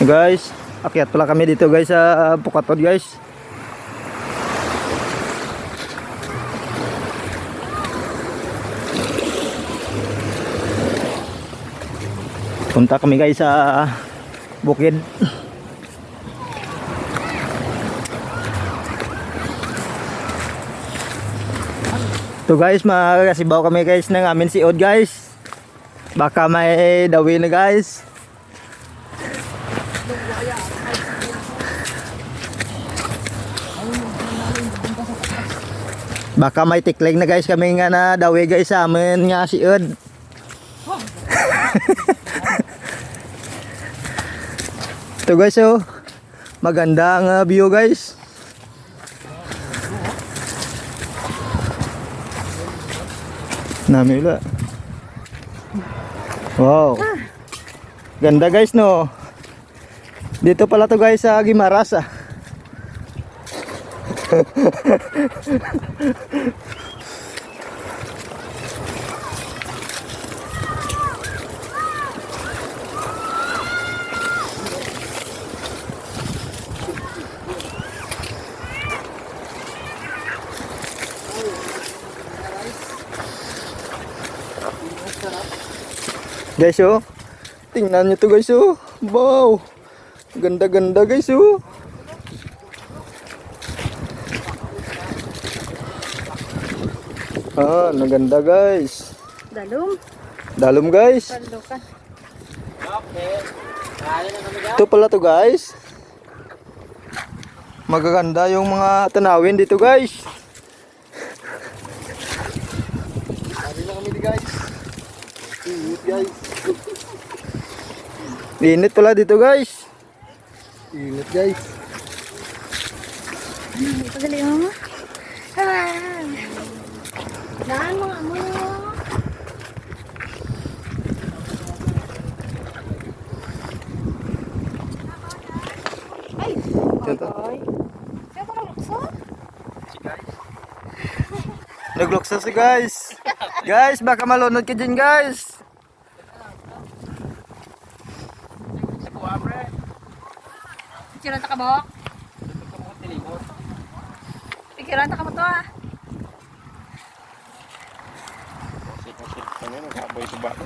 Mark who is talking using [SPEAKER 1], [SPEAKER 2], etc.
[SPEAKER 1] Guys, akyat pala kami dito guys sa Pukaton guys. Punta kami guys sa bukid. Ito guys, magkasibaw kami guys ng amin si Od guys. Baka may dawi na guys. Baka may tikling na guys kami nga na dawi guys sa amin nga si Od. Ito guys oh. Maganda ang view guys. Namila. Wow. Ganda guys no. Dito pala to guys sa Guimaras ah. Guys oh, tingnan nyo to guys oh. Wow, ganda-ganda guys oh. Ah, naganda guys.
[SPEAKER 2] Dalom.
[SPEAKER 1] Dalom guys.
[SPEAKER 2] Palukan.
[SPEAKER 1] Ito pala to guys. Magaganda yung mga tanawin dito guys. Sabi na kami guys. Init guys. Init pala dito guys. Init guys.
[SPEAKER 2] Padali mo. Daan mo nga mo. Ay! Ay! Siya ko nalukso?
[SPEAKER 1] Nagluksa si guys. Guys, baka malunod ka dyan guys.
[SPEAKER 2] Pikiran ta ka ba? Pikiran ta ka mo to ah.
[SPEAKER 3] Kasi nakaboy sa bako.